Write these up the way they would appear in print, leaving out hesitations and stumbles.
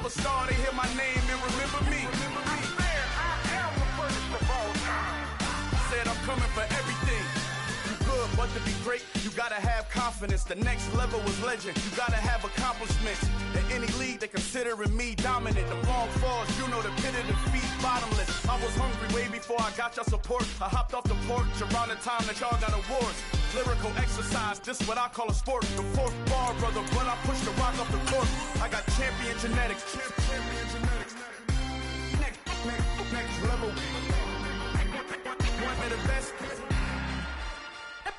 never saw, they hear my name and remember me. Said I'm coming for everything. You good, but to be great, you gotta have confidence. The next level was legend. You gotta have accomplishments. In any league, they considering me dominant. The long falls, you know the pit of defeat, bottomless. I was hungry way before I got your support. I hopped off the porch around the time that y'all got awards. Lyrical exercise, this what I call a sport. The fourth bar, brother, when I push the rock off the court. I got champion genetics. Champion genetics. Next level. One of the best.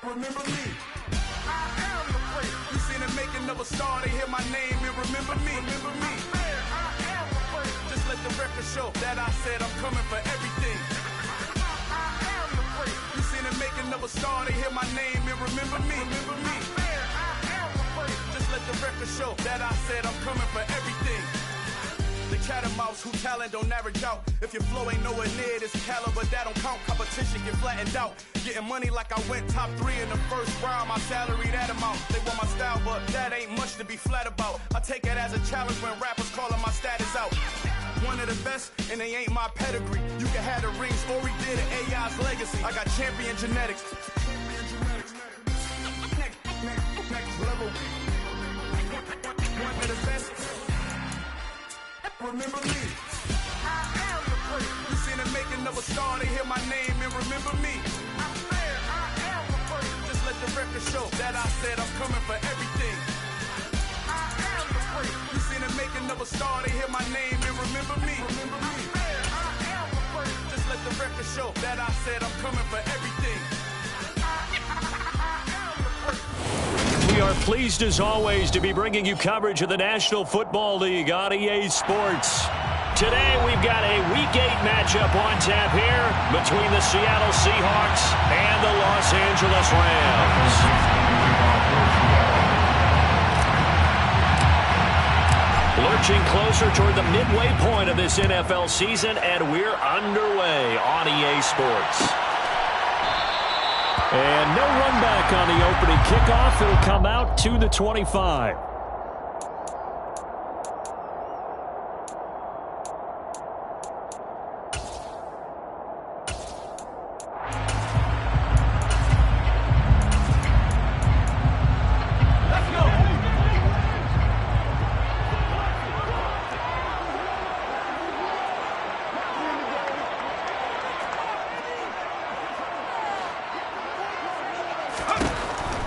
Remember me. I am the place. You seen the making of a star, they hear my name and remember me. Remember me. I am the place. Just let the record show that I said I'm coming for everything. I am the place. You seen the making of a star, they hear my name and remember me. Remember me. I am the place. Just let the record show that I said I'm coming for everything. The cat and mouse who talent don't average out. If your flow ain't nowhere near this caliber, that don't count. Competition get flattened out. Getting money like I went top 3 in the first round. My salary that amount. They want my style, but that ain't much to be flat about. I take it as a challenge when rappers calling my status out. One of the best, and they ain't my pedigree. You can have the rings, or we did an AI's legacy. I got champion genetics. Next level. One of the best. Remember me. I am the place. You seen the making of a star, they hear my name and remember me. I said I am the place. Just let the record show that I said I'm coming for everything. I am the place. You seen the making of a star, they hear my name and remember me. Remember me. I said I am the place. Just let the record show that I said I'm coming for everything. We are pleased, as always, to be bringing you coverage of the National Football League on EA Sports. Today, we've got a Week 8 matchup on tap here between the Seattle Seahawks and the Los Angeles Rams. Lurching closer toward the midway point of this NFL season, and we're underway on EA Sports. And no run back on the opening kickoff. It'll come out to the 25.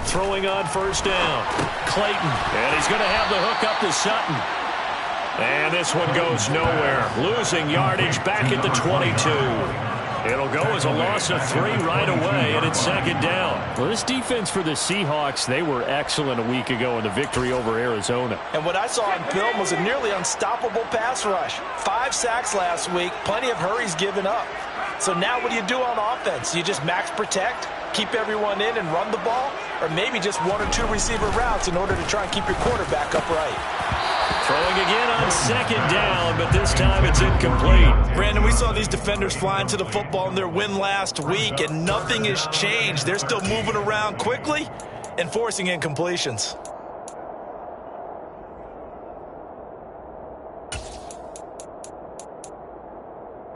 Throwing on first down. Clayton. And he's going to have the hook up to Sutton. And this one goes nowhere. Losing yardage back at the 22. It'll go as a loss of 3 right away, and it's second down. Well, this defense for the Seahawks, they were excellent a week ago in the victory over Arizona. And what I saw on film was a nearly unstoppable pass rush. 5 sacks last week, plenty of hurries given up. So now what do you do on offense? You just max protect, keep everyone in and run the ball, or maybe just 1 or 2 receiver routes in order to try and keep your quarterback upright. Throwing again on second down, but this time it's incomplete. Brandon, we saw these defenders flying to the football in their win last week, and nothing has changed. They're still moving around quickly and forcing incompletions.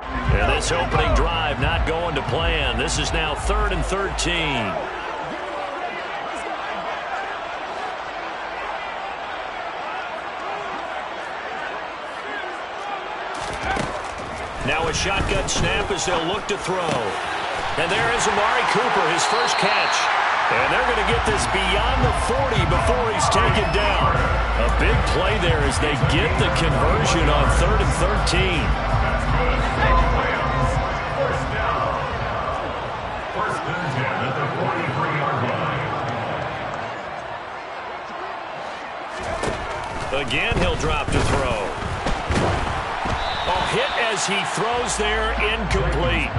And this opening drive not going to plan. This is now 3rd and 13. Now a shotgun snap as they'll look to throw. And there is Amari Cooper, his first catch. And they're going to get this beyond the 40 before he's taken down. A big play there as they get the conversion on 3rd and 13. Again, he'll drop to throw. Hit as he throws there, incomplete.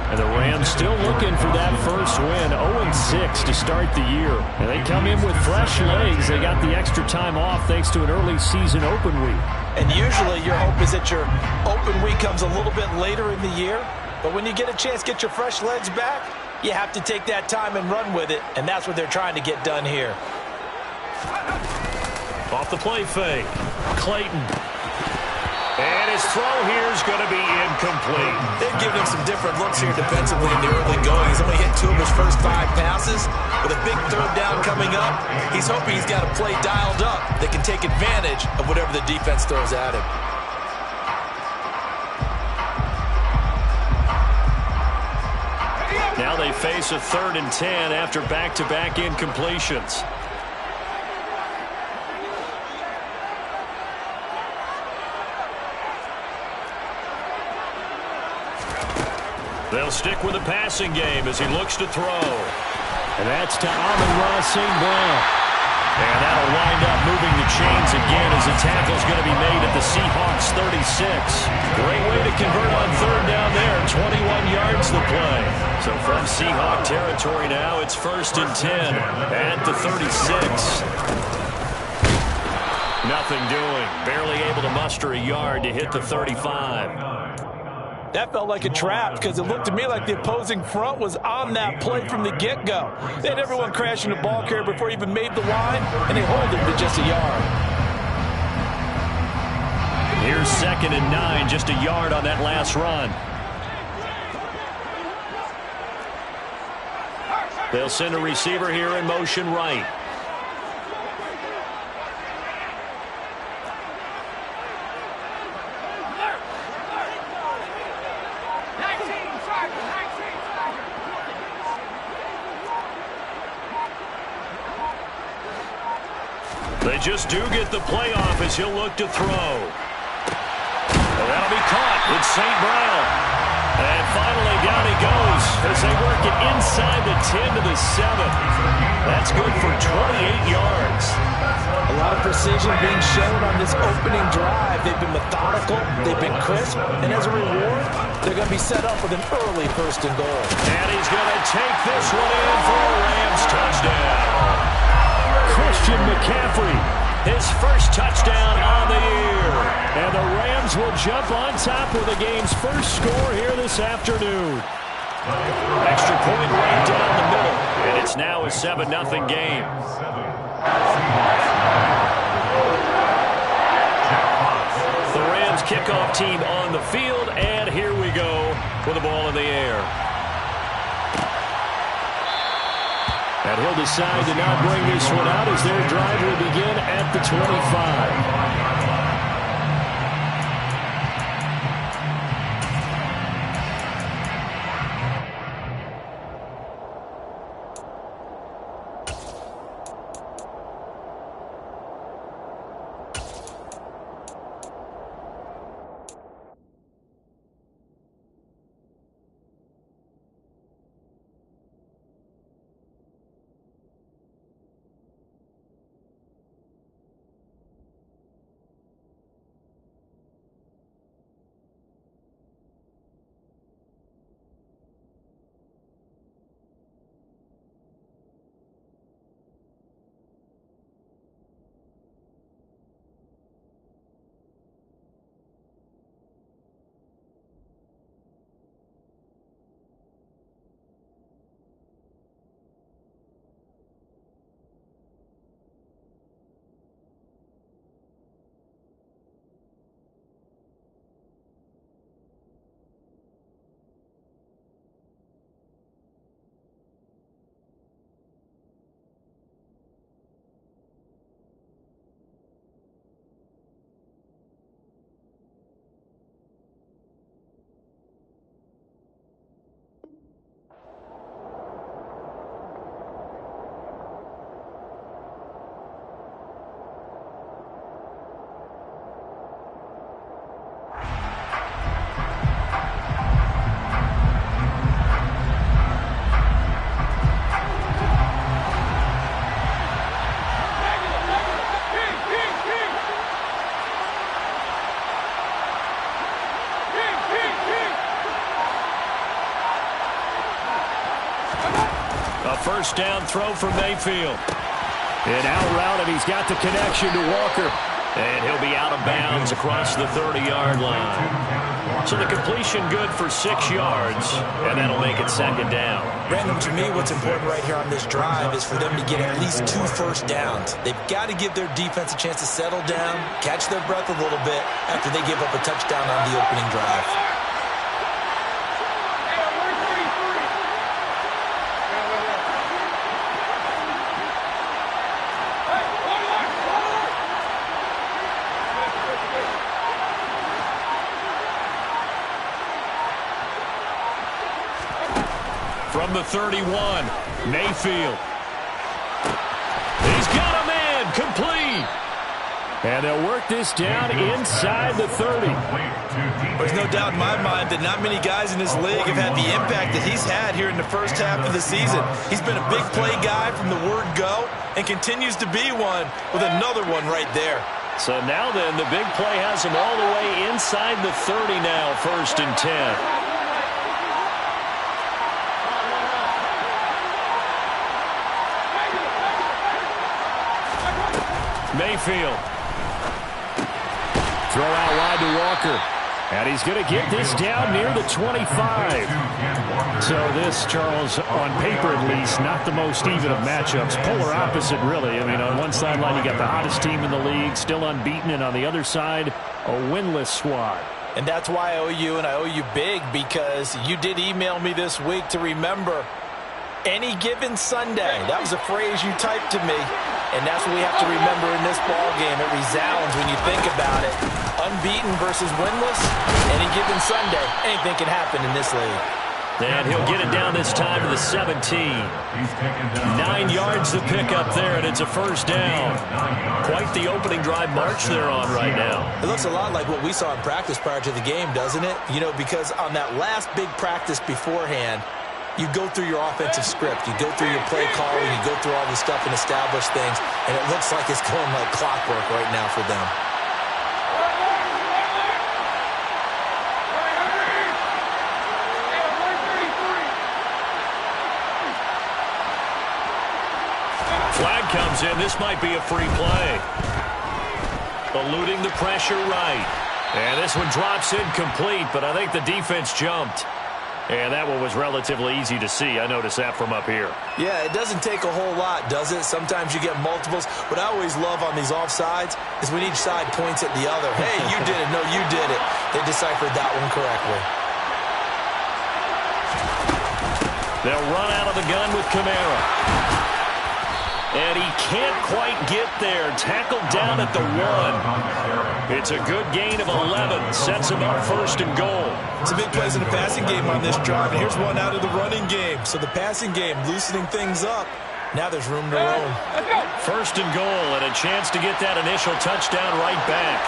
And the Rams still looking for that first win, 0-6 to start the year. And they come in with fresh legs. They got the extra time off thanks to an early season open week. And usually your hope is that your open week comes a little bit later in the year. But when you get a chance to get your fresh legs back, you have to take that time and run with it. And that's what they're trying to get done here. Off the play fake. Clayton. throw here is going to be incomplete. They've given him some different looks here defensively in the early going. He's only hit 2 of his first 5 passes. With a big third down coming up, he's hoping he's got a play dialed up that can take advantage of whatever the defense throws at him. Now they face a 3rd and 10 after back-to-back incompletions. They'll stick with the passing game as he looks to throw. And that's to Amon-Ra St. Brown. And that'll wind up moving the chains again as the tackle's going to be made at the Seahawks 36. Great way to convert on 3rd down there. 21 yards the play. So from Seahawk territory now, it's 1st and 10 at the 36. Nothing doing. Barely able to muster a yard to hit the 35. That felt like a trap because it looked to me like the opposing front was on that play from the get-go. They had everyone crashing the ball carrier before he even made the line, and they hold him to just a yard. Here's 2nd and 9, just a yard on that last run. They'll send a receiver here in motion right. They just do get the play off as he'll look to throw. Well, that'll be caught with St. Brown. And finally down he goes as they work it inside the 10 to the 7. That's good for 28 yards. A lot of precision being shown on this opening drive. They've been methodical, they've been crisp, and as a reward, they're going to be set up with an early 1st and goal. And he's going to take this one in for a Rams touchdown. Christian McCaffrey, his first touchdown on the year. And the Rams will jump on top with the game's first score here this afternoon. Extra point right down the middle, and it's now a 7-0 game. The Rams kickoff team on the field, and here we go with the ball in the air. And he'll decide to not bring this one out as their drive will begin at the 25. A first down throw for Mayfield. And out route, and he's got the connection to Walker. And he'll be out of bounds across the 30-yard line. So the completion good for 6 yards, and that'll make it second down. Brandon, to me, what's important right here on this drive is for them to get at least 2 first downs. They've got to give their defense a chance to settle down, catch their breath a little bit after they give up a touchdown on the opening drive. From the 31, Mayfield. He's got a man, complete. And they'll work this down inside the 30. There's no doubt in my mind that not many guys in this league have had the impact that he's had here in the first half of the season. He's been a big play guy from the word go and continues to be one with another one right there. So now then, the big play has him all the way inside the 30 now, 1st and 10. Mayfield. Throw out wide to Walker. And he's going to get this down near the 25. So this, Charles, on paper at least, not the most even of matchups. Polar opposite, really. I mean, on one sideline, you got the hottest team in the league, still unbeaten, and on the other side, a winless squad. And that's why I owe you, and I owe you big, because you did email me this week to remember any given Sunday. That was a phrase you typed to me. And that's what we have to remember in this ball game. It resounds when you think about it. Unbeaten versus winless, any given Sunday, anything can happen in this league. And he'll get it down this time to the 17. 9 yards to pick up there, and it's a first down. Quite the opening drive march they're on right now. It looks a lot like what we saw in practice prior to the game, doesn't it? You know, because on that last big practice beforehand, you go through your offensive script, you go through your play calling, you go through all this stuff and establish things, and it looks like it's going like clockwork right now for them. Flag comes in. This might be a free play. Eluding the pressure right. And this one drops incomplete, but I think the defense jumped. And that one was relatively easy to see. I noticed that from up here. Yeah, it doesn't take a whole lot, does it? Sometimes you get multiples. What I always love on these offsides is when each side points at the other. Hey, you did it. No, you did it. They deciphered that one correctly. They'll run out of the gun with Kamara. And he can't quite get there. Tackled down at the 1. It's a good gain of 11. Sets him up 1st and goal. Some big plays in the passing game on this drive. And here's one out of the running game. So the passing game loosening things up. Now there's room to roam. 1st and goal, and a chance to get that initial touchdown right back.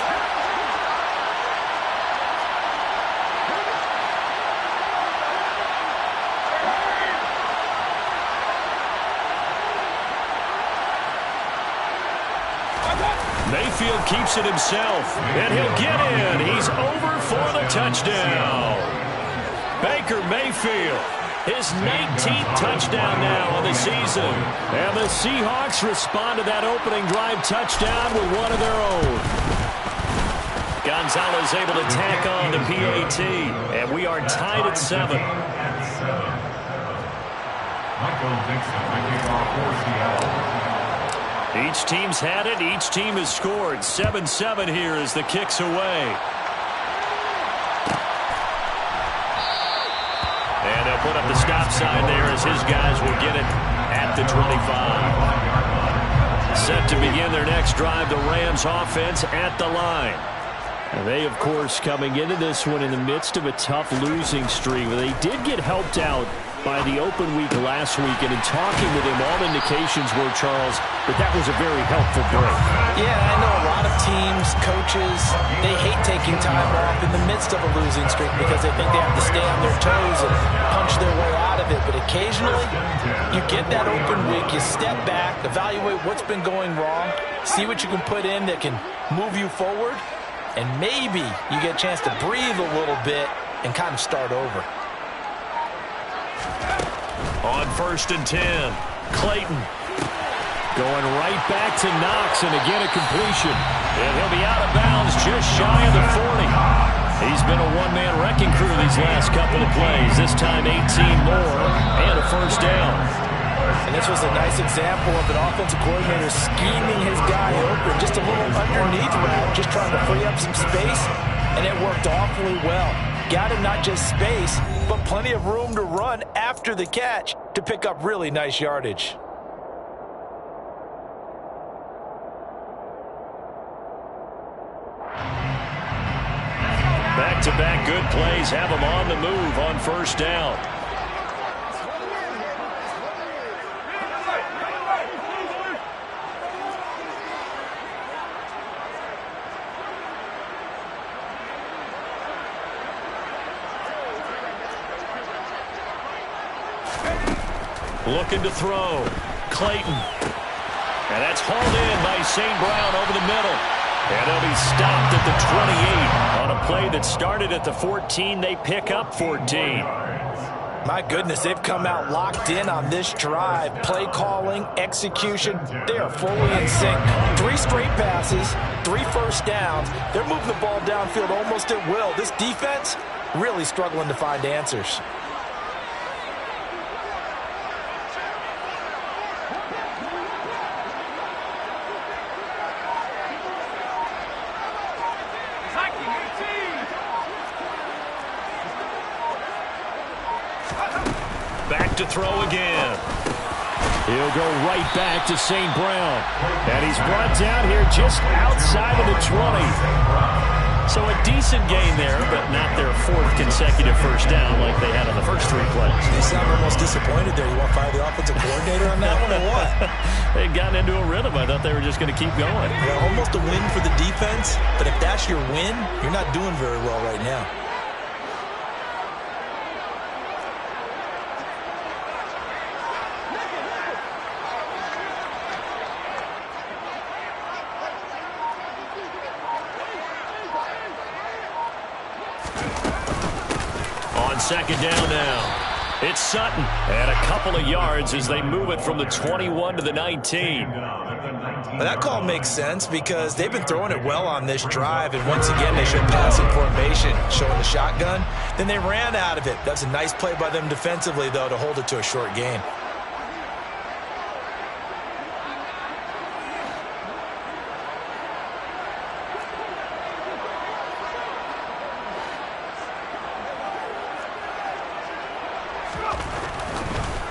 Mayfield keeps it himself, and he'll get in. He's over for the touchdown. Baker Mayfield, his 19th touchdown now on the season. And the Seahawks respond to that opening drive touchdown with one of their own. Gonzalez able to tack on the PAT, and we are tied at 7. Each team's had it. Each team has scored. 7-7 here as the kick's away. And they'll put up the stop sign there as his guys will get it at the 25. Set to begin their next drive, the Rams offense at the line. And they, of course, coming into this one in the midst of a tough losing streak. They did get helped out by the open week last week, and in talking with him, all indications were, Charles, that was a very helpful break. Yeah, I know a lot of teams, coaches, they hate taking time off in the midst of a losing streak because they think they have to stay on their toes and punch their way out of it. But occasionally, you get that open week, you step back, evaluate what's been going wrong, see what you can put in that can move you forward, and maybe you get a chance to breathe a little bit and kind of start over. On 1st and 10, Clayton. Going right back to Knox, and again a completion. And he'll be out of bounds just shy of the 40. He's been a one-man wrecking crew these last couple of plays. This time 18 more and a first down. And this was a nice example of an offensive coordinator scheming his guy open. Just a little underneath route, just trying to free up some space. And it worked awfully well. Got him not just space, but plenty of room to run after the catch to pick up really nice yardage. Back-to-back good plays have him on the move on first down. Looking to throw. Clayton. And that's hauled in by St. Brown over the middle. And he'll be stopped at the 28 on a play that started at the 14. They pick up 14. My goodness, they've come out locked in on this drive. Play calling, execution, they are fully in sync. 3 straight passes, 3 first downs. They're moving the ball downfield almost at will. This defense really struggling to find answers. Back to throw again. He'll go right back to St. Brown. And he's brought down here just outside of the 20. So a decent gain there, but not their 4th consecutive first down like they had on the first 3 plays. You sound almost disappointed there. You want to fire the offensive coordinator on that one or what? They'd gotten into a rhythm. I thought they were just going to keep going. Yeah, almost a win for the defense, but if that's your win, you're not doing very well right now. Second down now. It's Sutton. And a couple of yards as they move it from the 21 to the 19. Well, that call makes sense because they've been throwing it well on this drive. And once again, they showed passing formation, showing the shotgun. Then they ran out of it. That's a nice play by them defensively, though, to hold it to a short gain.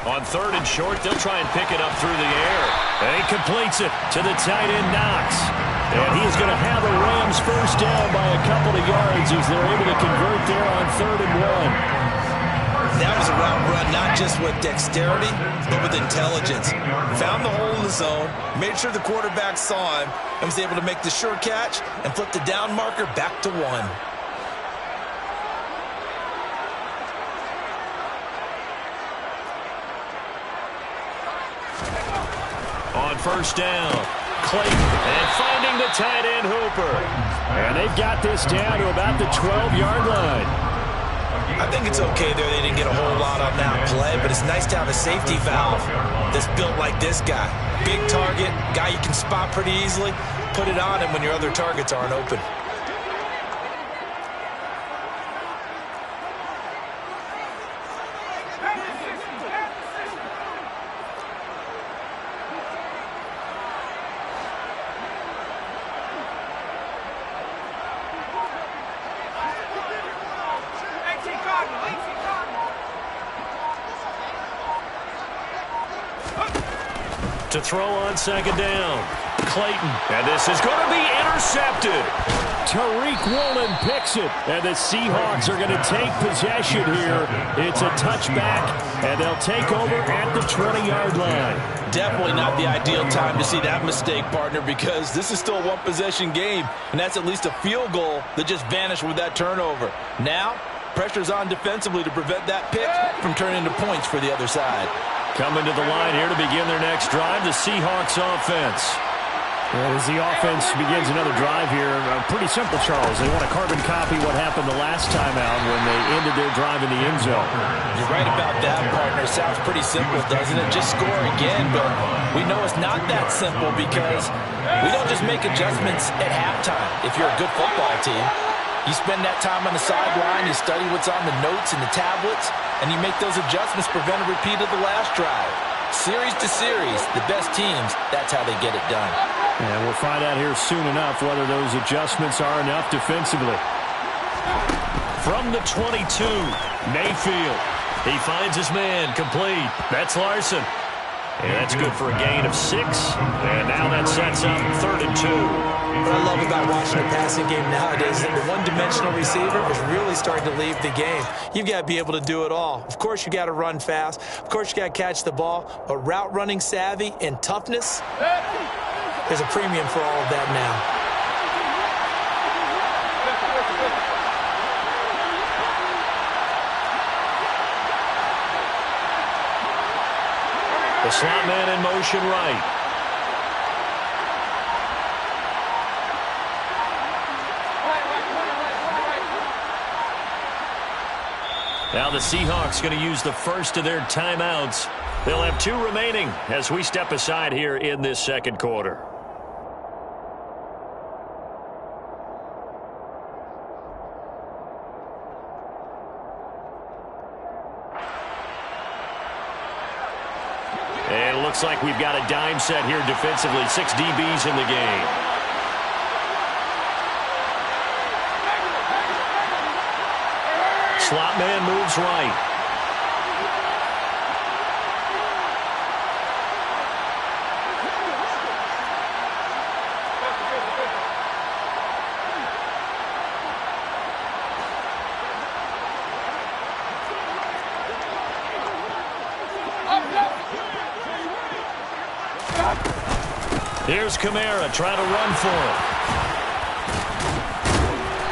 On 3rd and short, they'll try and pick it up through the air. And he completes it to the tight end, Knox. And he's going to have the Rams first down by a couple of yards as they're able to convert there on 3rd and 1. That was a route run, not just with dexterity, but with intelligence. Found the hole in the zone, made sure the quarterback saw him, and was able to make the sure catch and flip the down marker back to 1. On first down, Clayton, and finding the tight end Hooper. And they've got this down to about the 12-yard line. I think it's okay there. They didn't get a whole lot on that play, but it's nice to have a safety valve that's built like this guy. Big target, guy you can spot pretty easily. Put it on him when your other targets aren't open. To throw on second down, Clayton, and this is going to be intercepted. Tariq Woolen picks it, and the Seahawks are going to take possession here. It's a touchback, and they'll take over at the 20-yard line. Definitely not the ideal time to see that mistake, partner, because this is still a one-possession game, and that's at least a field goal that just vanished with that turnover. Now, pressure's on defensively to prevent that pick from turning into points for the other side. Coming to the line here to begin their next drive, the Seahawks offense. And as the offense begins another drive here, pretty simple, Charles. They want to carbon copy what happened the last time out when they ended their drive in the end zone. You're right about that, partner. Sounds pretty simple, doesn't it? Just score again, but we know it's not that simple because we don't just make adjustments at halftime if you're a good football team. You spend that time on the sideline, you study what's on the notes and the tablets, and you make those adjustments, prevent a repeat of the last drive. Series to series, the best teams, that's how they get it done. And we'll find out here soon enough whether those adjustments are enough defensively. From the 22, Mayfield. He finds his man, complete. That's Larson. And that's good for a gain of 6. And now that sets up 3rd and 2. What I love about watching the passing game nowadays is that the one-dimensional receiver is really starting to leave the game. You've got to be able to do it all. Of course, you got to run fast. Of course, you got to catch the ball. But route running savvy and toughness, there's a premium for all of that now. The slot man in motion right. Now the Seahawks going to use the first of their timeouts. They'll have 2 remaining as we step aside here in this second quarter. And it looks like we've got a dime set here defensively. 6 DBs in the game. Slot man moves right. Here's Kamara trying to run for it.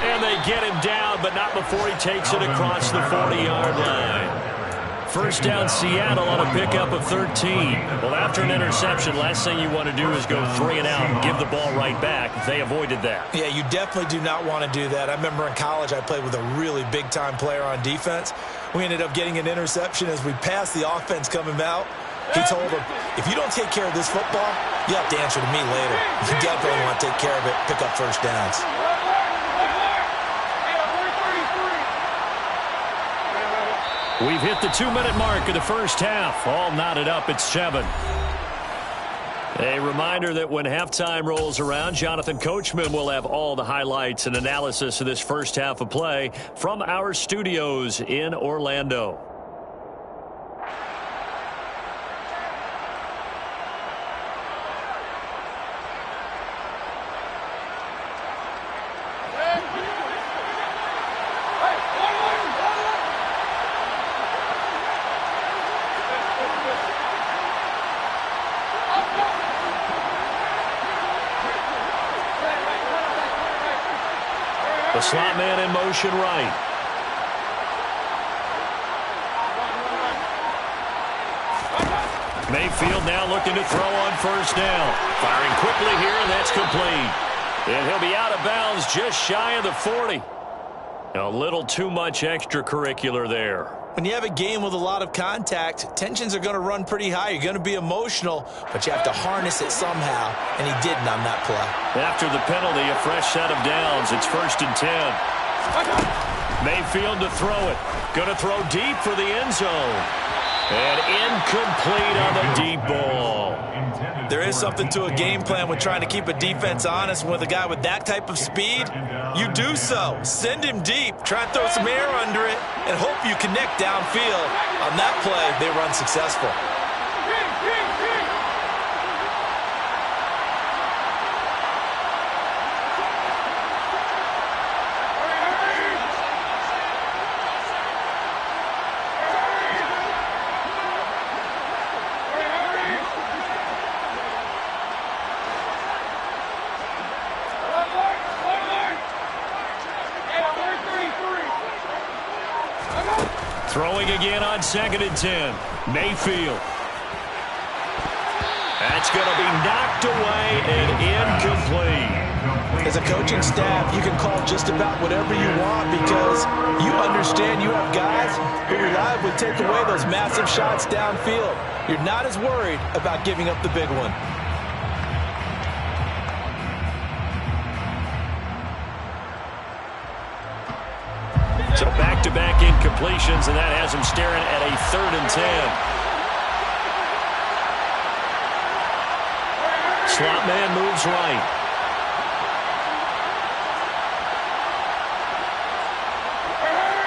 And they get him down, but not before he takes it across the 40-yard line. First down, Seattle on a pickup of 13. Well, after an interception, last thing you want to do is go 3 and out and give the ball right back. They avoided that. Yeah, you definitely do not want to do that. I remember in college I played with a really big-time player on defense. We ended up getting an interception as we passed the offense coming out. He told him, if you don't take care of this football, you have to answer to me later. You definitely want to take care of it, pick up first downs. We've hit the 2-minute mark of the first half. All knotted up at 7. A reminder that when halftime rolls around, Jonathan Coachman will have all the highlights and analysis of this first half of play from our studios in Orlando. The slot man in motion right. Mayfield now looking to throw on first down. Firing quickly here, and that's complete. And he'll be out of bounds just shy of the 40. A little too much extracurricular there. When you have a game with a lot of contact, tensions are going to run pretty high. You're going to be emotional, but you have to harness it somehow, and he didn't on that play. After the penalty, a fresh set of downs. It's 1st and 10. Mayfield to throw it. Going to throw deep for the end zone. And incomplete on the deep ball. There is something to a game plan with trying to keep a defense honest. With a guy with that type of speed, you do so. Send him deep. Try and throw some air under it and hope you connect downfield. On that play, they run successful. Throwing again on 2nd and 10. Mayfield. That's going to be knocked away and incomplete. As a coaching staff, you can call just about whatever you want because you understand you have guys who reliably take away those massive shots downfield. You're not as worried about giving up the big one. So back-to-back incompletions, and that has him staring at a 3rd and 10. Slot man moves right.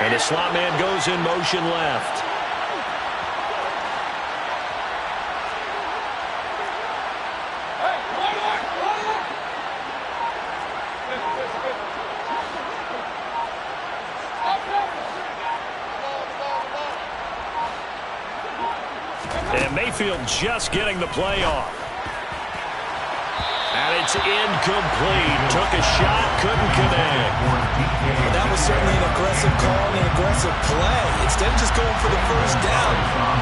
And his slot man goes in motion left. And Mayfield just getting the play off. And it's incomplete. Took a shot, couldn't connect. Well, that was certainly an aggressive call and an aggressive play. Instead of just going for the first down,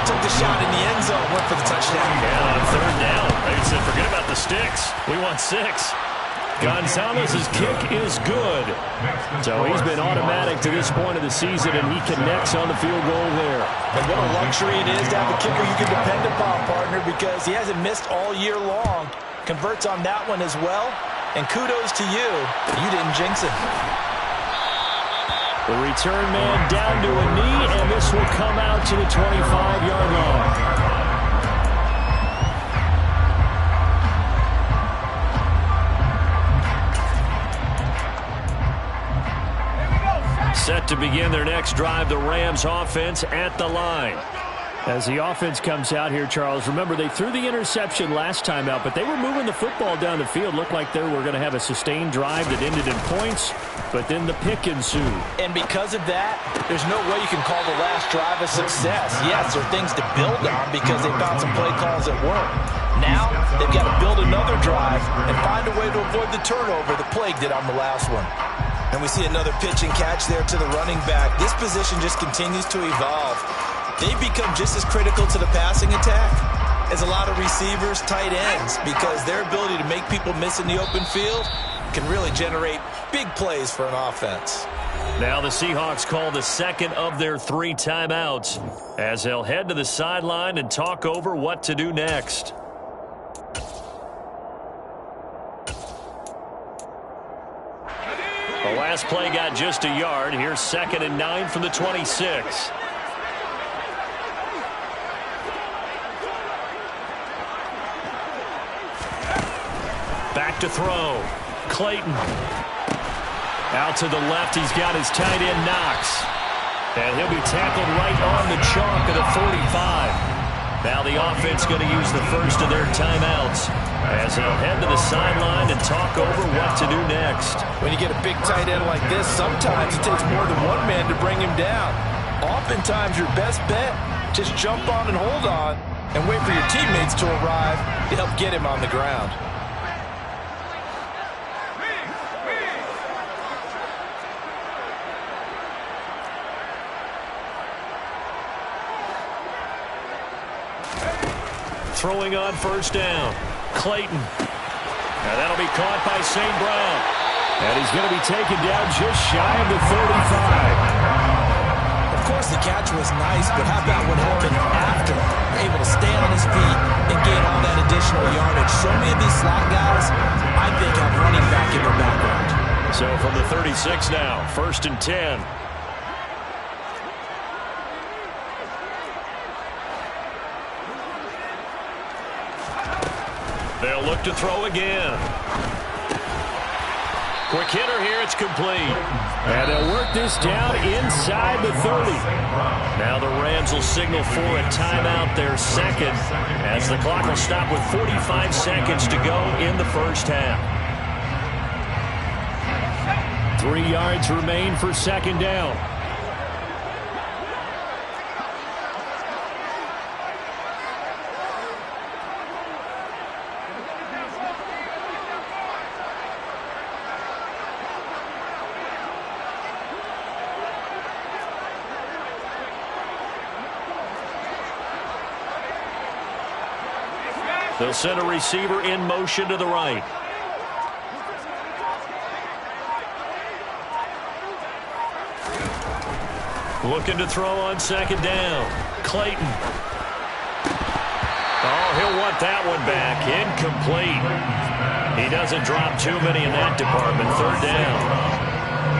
took the shot in the end zone, went for the touchdown. And on 3rd down, they said, forget about the sticks. We want 6. Gonzalez's kick is good. So he's been automatic to this point of the season, and he connects on the field goal there. And what a luxury it is to have a kicker you can depend upon, partner, because he hasn't missed all year long. Converts on that one as well. And kudos to you. You didn't jinx it. The return man down to a knee, and this will come out to the 25-yard line. Set to begin their next drive, the Rams offense at the line. As the offense comes out here, Charles, remember they threw the interception last time out, but they were moving the football down the field. Looked like they were going to have a sustained drive that ended in points, but then the pick ensued. And because of that, there's no way you can call the last drive a success. Yes, there are things to build on because they found some play calls that work. Now, they've got to build another drive and find a way to avoid the turnover the Plague did on the last one. And we see another pitch and catch there to the running back. This position just continues to evolve. They've become just as critical to the passing attack as a lot of receivers, tight ends, because their ability to make people miss in the open field can really generate big plays for an offense. Now the Seahawks call the second of their 3 timeouts as they'll head to the sideline and talk over what to do next. The last play got just a yard. Here's 2nd and 9 from the 26. Back to throw. Clayton. Out to the left. He's got his tight end Knox. And he'll be tackled right on the chalk of the 45. Now the offense going to use the first of their timeouts as they'll head to the sideline and talk over what to do next. When you get a big tight end like this, sometimes it takes more than one man to bring him down. Oftentimes your best bet, just jump on and hold on and wait for your teammates to arrive to help get him on the ground. Throwing on first down. Clayton. Now that'll be caught by St. Brown. And he's going to be taken down just shy of the 35. Of course, the catch was nice, but how about what happened after? Able to stay on his feet and gain all that additional yardage. So many of these slot guys, I think, have running back in their background. So from the 36 now, 1st and 10. They'll look to throw again. Quick hitter here, it's complete. And they'll work this down inside the 30. Now the Rams will signal for a timeout, their second, as the clock will stop with 45 seconds to go in the first half. 3 yards remain for 2nd down. They'll send a receiver in motion to the right. Looking to throw on second down. Clayton. Oh, he'll want that one back. Incomplete. He doesn't drop too many in that department. Third down.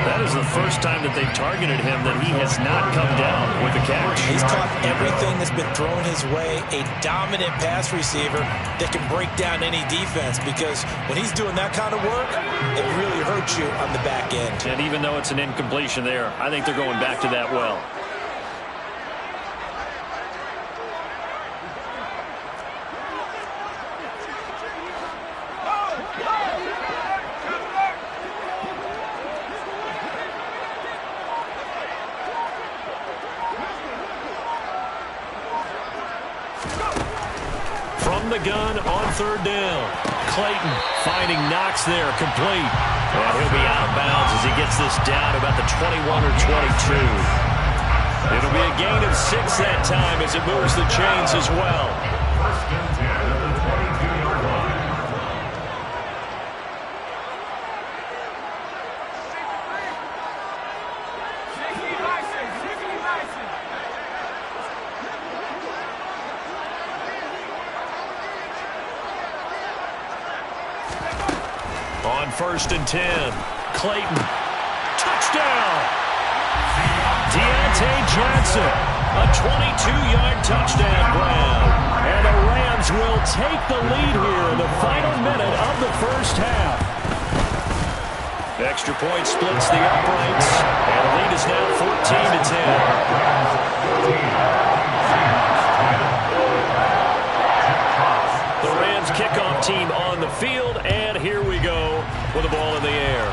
That is the first time that they've targeted him that he has not come down with a catch. He's caught everything that's been thrown his way. A dominant pass receiver that can break down any defense, because when he's doing that kind of work, it really hurts you on the back end. And even though it's an incompletion there, I think they're going back to that well. The gun on third down. Clayton finding Knox there, complete. And he'll be out of bounds as he gets this down about the 21 or 22. It'll be a gain of 6 that time as it moves the chains as well. First and 10 at the 22-yard line. On first and 10, Clayton, touchdown! Deontay Johnson, a 22-yard touchdown grab. And the Rams will take the lead here in the final minute of the first half. Extra point splits the uprights, and the lead is now 14-10. The Rams kickoff team on the field, and here we go with the ball in the air.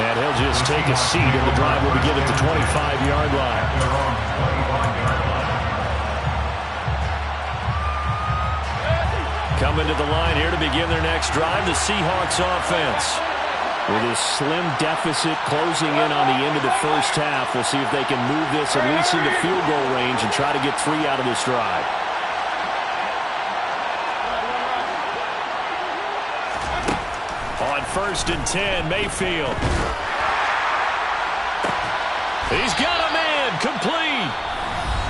And he'll just take a seat, and the drive will begin at the 25-yard line. Coming to the line here to begin their next drive, the Seahawks offense. With a slim deficit closing in on the end of the first half, we'll see if they can move this at least into field goal range and try to get 3 out of this drive. On first and 10, Mayfield. He's got a man, complete.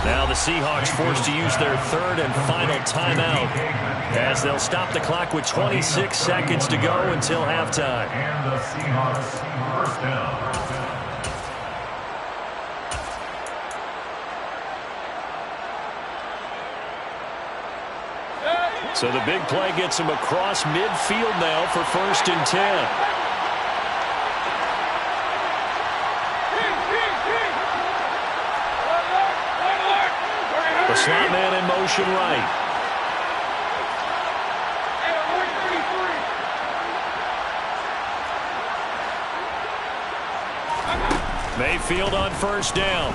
Now the Seahawks forced to use their third and final timeout as they'll stop the clock with 26 seconds to go until halftime. And the Seahawks first down. So the big play gets him across midfield now for first and 10. The slot man in motion right. Mayfield on first down.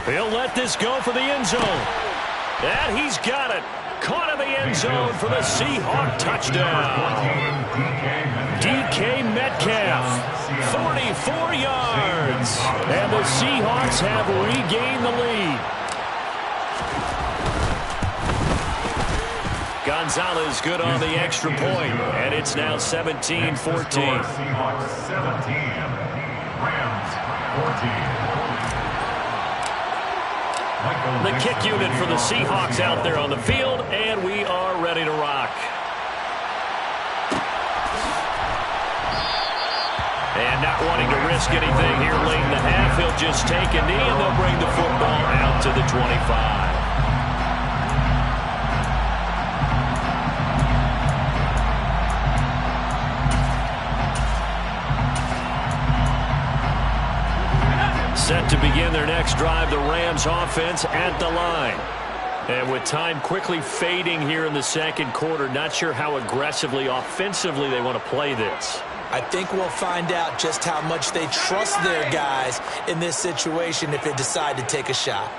He'll let this go for the end zone. And he's got it. Caught in the end zone for the Seahawk touchdown. DK Metcalf, 44 yards. And the Seahawks have regained the lead. Gonzalez good on the extra point, and it's now 17-14. Seahawks 17, Rams 14. The kick unit for the Seahawks out there on the field, and we are ready to rock. And not wanting to risk anything here late in the half, he'll just take a knee, and they'll bring the football out to the 25. Set to begin their next drive, the Rams offense at the line. And with time quickly fading here in the second quarter, not sure how aggressively, offensively they want to play this. I think we'll find out just how much they trust their guys in this situation if they decide to take a shot.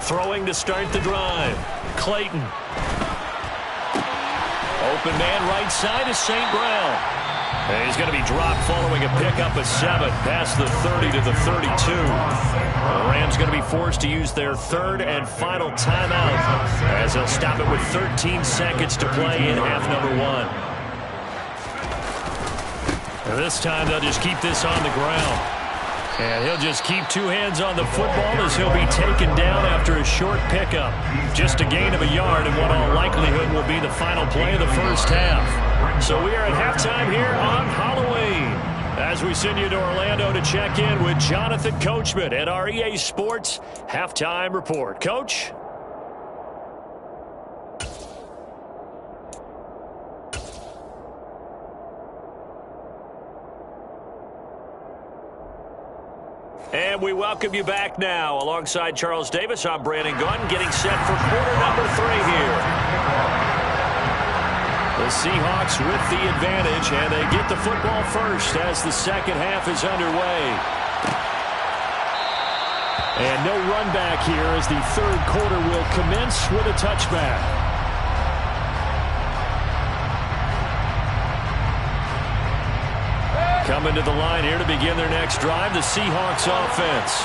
Throwing to start the drive. Clayton. Open man right side is St. Brown. And he's going to be dropped following a pickup of 7 past the 30 to the 32. The Rams going to be forced to use their third and final timeout as they'll stop it with 13 seconds to play in half number 1. This time they'll just keep this on the ground. And he'll just keep 2 hands on the football as he'll be taken down after a short pickup. Just a gain of a yard in what all likelihood will be the final play of the first half. So we are at halftime here on Halloween as we send you to Orlando to check in with Jonathan Coachman at our EA Sports Halftime Report. Coach? And we welcome you back now. Alongside Charles Davis, I'm Brandon Gunn, getting set for quarter number 3 here. The Seahawks with the advantage, and they get the football first as the second half is underway. And no run back here as the third quarter will commence with a touchback. Coming to the line here to begin their next drive, the Seahawks offense.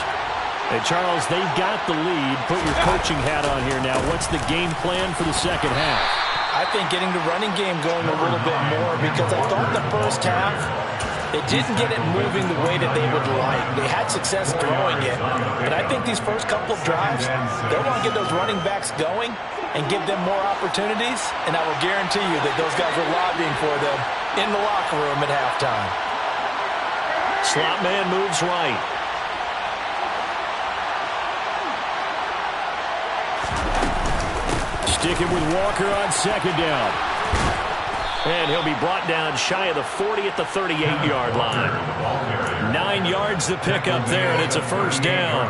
Hey, Charles, they've got the lead. Put your coaching hat on here now. What's the game plan for the second half? I think getting the running game going a little bit more because I thought the first half, it didn't get it moving the way that they would like. They had success throwing it, but I think these first couple of drives, they want to get those running backs going and give them more opportunities, and I will guarantee you that those guys are lobbying for them in the locker room at halftime. Slot man moves right. Sticking with Walker on second down. And he'll be brought down shy of the 40 at the 38-yard line. 9 yards to pick up there, and it's a first down.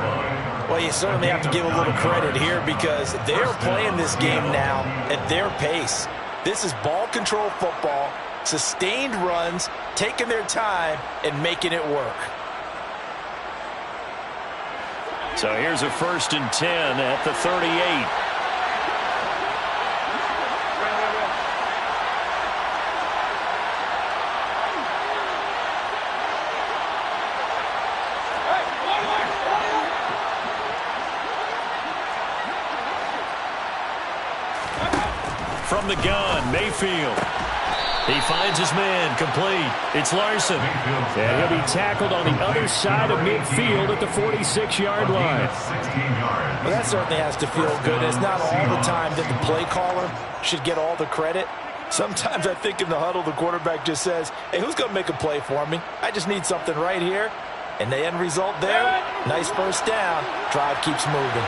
Well, you certainly have to give a little credit here because they're playing this game now at their pace. This is ball control football, sustained runs, taking their time, and making it work. So here's a 1st and 10 at the 38. From the gun, Mayfield. He finds his man, complete. It's Larson. And he'll be tackled on the other side of midfield at the 46-yard line. Well, that certainly has to feel good. It's not all the time that the play caller should get all the credit. Sometimes I think in the huddle, the quarterback just says, hey, who's going to make a play for me? I just need something right here. And the end result there, nice first down. Drive keeps moving.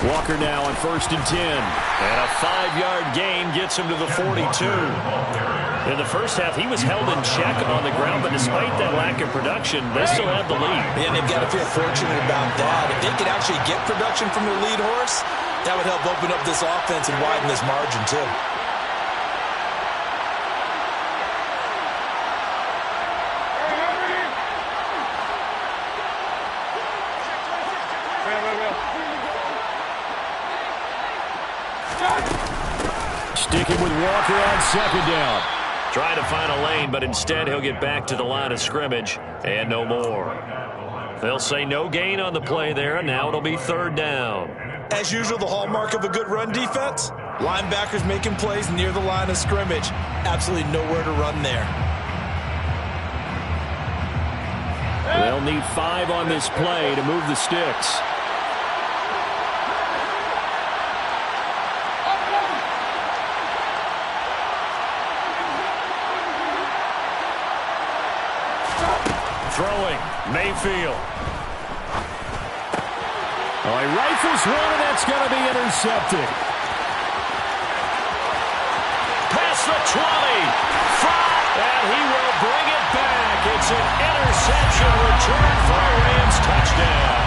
Walker now on 1st and 10. And a 5-yard gain gets him to the 42. In the first half, he was held in check on the ground, but despite that lack of production, they still have the lead. Yeah, they've got to feel fortunate about that. If they could actually get production from their lead horse, that would help open up this offense and widen this margin, too. Sticking with Walker on second down. Trying to find a lane, but instead he'll get back to the line of scrimmage and no more. They'll say no gain on the play there, and now it'll be 3rd down. As usual, the hallmark of a good run defense, linebackers making plays near the line of scrimmage. Absolutely nowhere to run there. They'll need 5 on this play to move the sticks. Throwing, Mayfield. Oh, he rifles one, and that's going to be intercepted. Past the 20. And he will bring it back. It's an interception return for a Rams touchdown.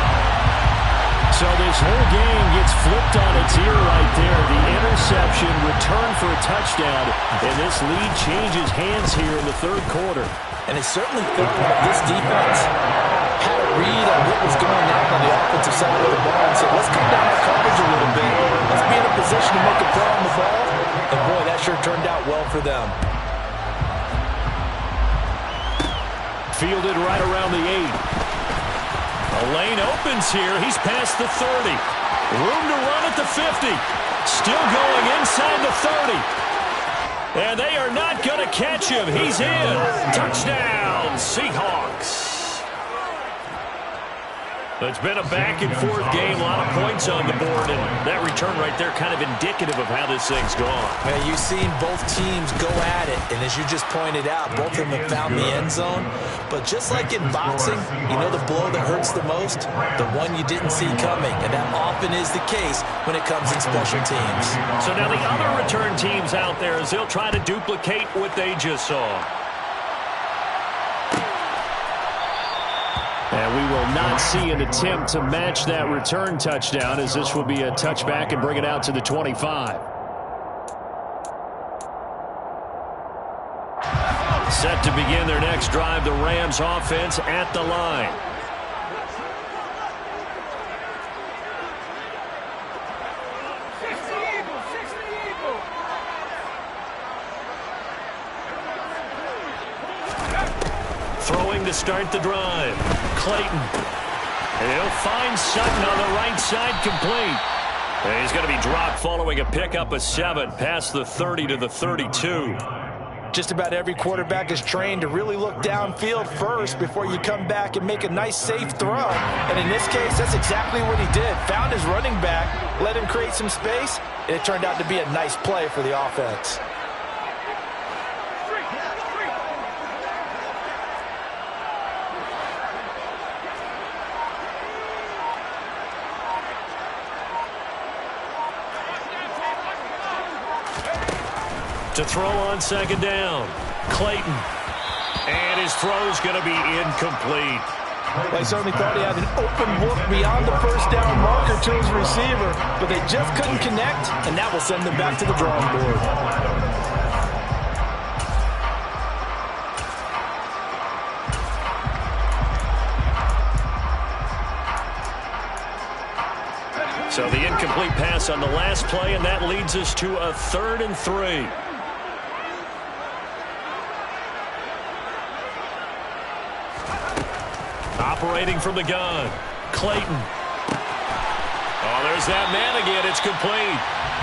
So this whole game gets flipped on its ear right there. The interception, return for a touchdown, and this lead changes hands here in the third quarter. And it certainly felt like this defense had a read on what was going on the offensive side of the ball. And so let's cut down our coverage a little bit. Let's be in a position to make a play on the ball. And boy, that sure turned out well for them. Fielded right around the 8. A lane opens here. He's past the 30. Room to run at the 50. Still going inside the 30. And they are not going to catch him. He's in. Touchdown, Seahawks. It's been a back-and-forth game, a lot of points on the board, and that return right there kind of indicative of how this thing's gone. Man, you've seen both teams go at it, and as you just pointed out, both of them have found the end zone. But just like in boxing, you know the blow that hurts the most? The one you didn't see coming, and that often is the case when it comes in special teams. So now the other return teams out there, as they'll try to duplicate what they just saw. And we will not see an attempt to match that return touchdown, as this will be a touchback and bring it out to the 25. Set to begin their next drive, the Rams offense at the line. Throwing to start the drive. Clayton. He'll find Sutton on the right side, complete. And he's going to be dropped following a pickup of 7 past the 30 to the 32. Just about every quarterback is trained to really look downfield first before you come back and make a nice, safe throw. And in this case, that's exactly what he did. Found his running back, let him create some space, and it turned out to be a nice play for the offense. To throw on second down. Clayton. And his throw's going to be incomplete. Well, I certainly thought he had an open look beyond the first down marker to his receiver, but they just couldn't connect, and that will send them back to the drawing board. So the incomplete pass on the last play, and that leads us to a 3rd and 3. Operating from the gun. Clayton. Oh, there's that man again. It's complete.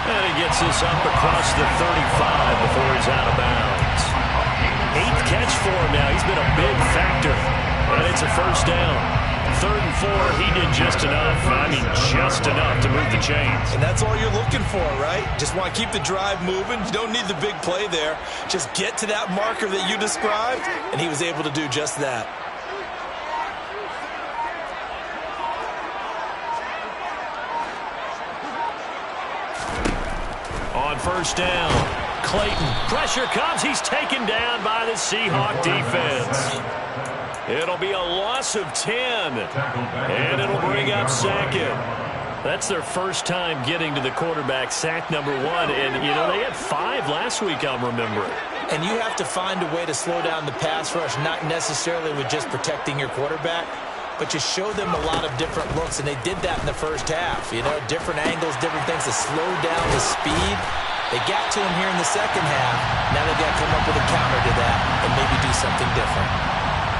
And he gets this up across the 35 before he's out of bounds. 8th catch for him now. He's been a big factor. And it's a first down. 3rd and 4, he did just enough. I mean, just enough to move the chains. And that's all you're looking for, right? Just want to keep the drive moving. You don't need the big play there. Just get to that marker that you described, and he was able to do just that. On first down, Clayton. Pressure comes. He's taken down by the Seahawk defense. It'll be a loss of 10, and it'll bring up Sackett. That's their first time getting to the quarterback, sack number 1. And, you know, they had 5 last week, I'm remembering. And you have to find a way to slow down the pass rush, not necessarily with just protecting your quarterback, but you show them a lot of different looks, and they did that in the first half. You know, different angles, different things to slow down the speed. They got to him here in the second half. Now they've got to come up with a counter to that and maybe do something different.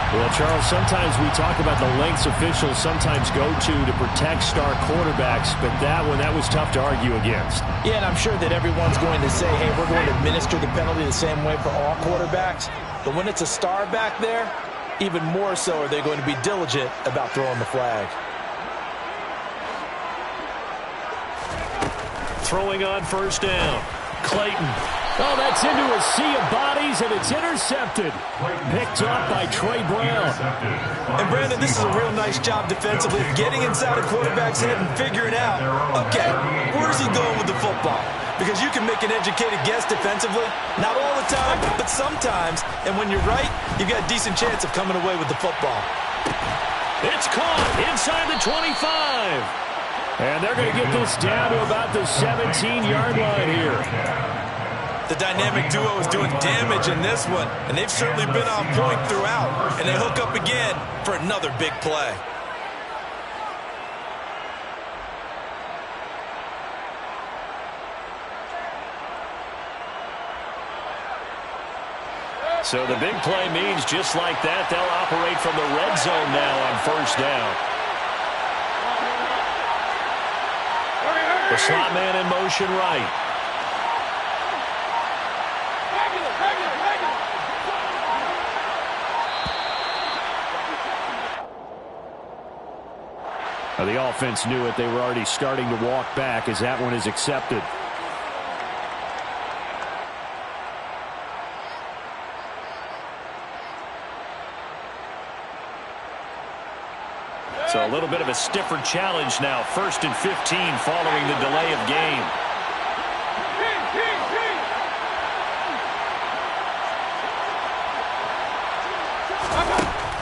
Well, Charles, sometimes we talk about the lengths officials sometimes go to protect star quarterbacks, but that was tough to argue against. Yeah, and I'm sure that everyone's going to say, hey, we're going to administer the penalty the same way for all quarterbacks. But when it's a star back there, even more so are they going to be diligent about throwing the flag. Throwing on first down. Clayton. Oh, that's into a sea of bodies, and it's intercepted. Picked off by Trey Brown. And, Brandon, this is a real nice job defensively, getting inside a quarterback's head and figuring out, okay, where's he going with the football? Because you can make an educated guess defensively. Not all the time, but sometimes. And when you're right, you've got a decent chance of coming away with the football. It's caught inside the 25. And they're going to get this down to about the 17-yard line here. The dynamic duo is doing damage in this one, and they've certainly been on point throughout. And they hook up again for another big play. So the big play means just like that, they'll operate from the red zone now on first down. The slot man in motion right. Now the offense knew it. They were already starting to walk back as that one is accepted. So a little bit of a stiffer challenge now. 1st and 15 following the delay of game.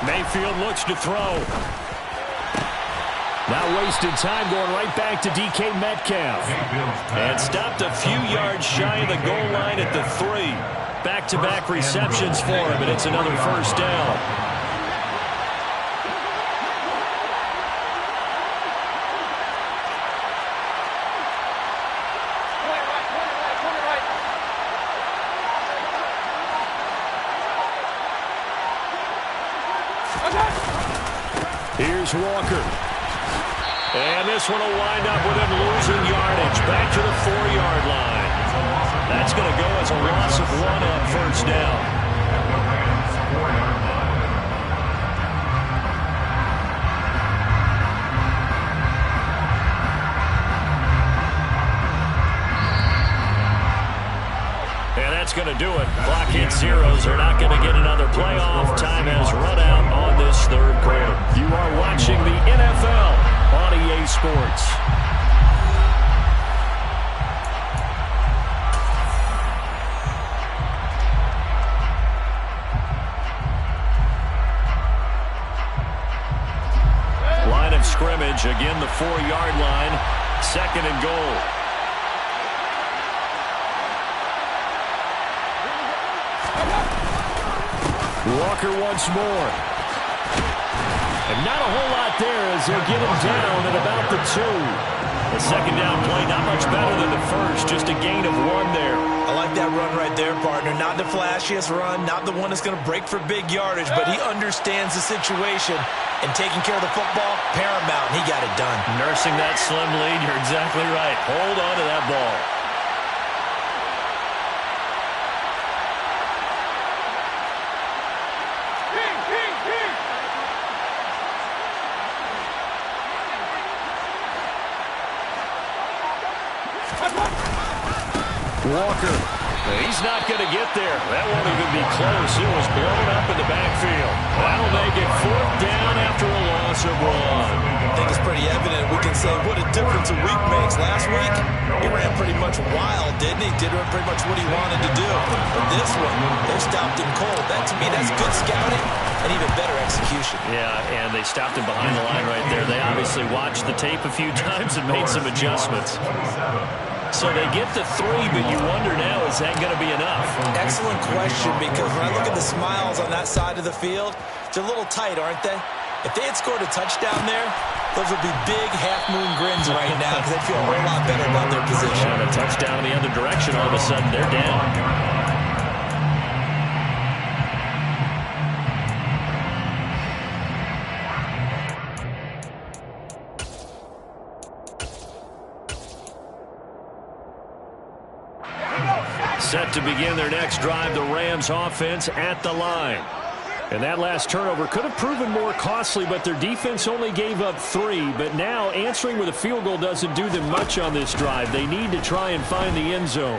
Mayfield looks to throw. Now wasted time going right back to DK Metcalf. And stopped a few yards shy of the goal line at the 3. Back-to-back receptions for him, and it's another first down. Here's Walker. And this one will wind up with him losing yardage back to the 4-yard line. That's going to go as a loss of 1 on first down. And that's going to do it. Clock hits zeros. They're not going to get another playoff. Time has run out on this third quarter. You are watching the NFL on EA Sports. Line of scrimmage, again the 4-yard line. 2nd and goal. Walker once more. And not a whole lot there as they'll get him down at about the 2. The 2nd down play, not much better than the first, just a gain of 1 there. I like that run right there, partner. Not the flashiest run, not the one that's going to break for big yardage, but he understands the situation, and taking care of the football, paramount. He got it done. Nursing that slim lead, you're exactly right. Hold on to that ball. Walker. He's not going to get there. That won't even be close. It was blown up in the backfield. That'll make it 4th down after a loss of 1. I think it's pretty evident. We can say what a difference a week makes. Last week, he ran pretty much wild, didn't he? Did pretty much what he wanted to do. But this one, they stopped him cold. That, to me, that's good scouting and even better execution. Yeah, and they stopped him behind the line right there. They obviously watched the tape a few times and made some adjustments. So they get the 3, but you wonder now, is that going to be enough? Excellent question, because when I look at the smiles on that side of the field, they're a little tight, aren't they? If they had scored a touchdown there, those would be big half-moon grins right now because they'd feel a whole lot better about their position. And a touchdown in the other direction, all of a sudden they're down. Set to begin their next drive, the Rams offense at the line. And that last turnover could have proven more costly, but their defense only gave up 3. But now answering with a field goal doesn't do them much on this drive. They need to try and find the end zone.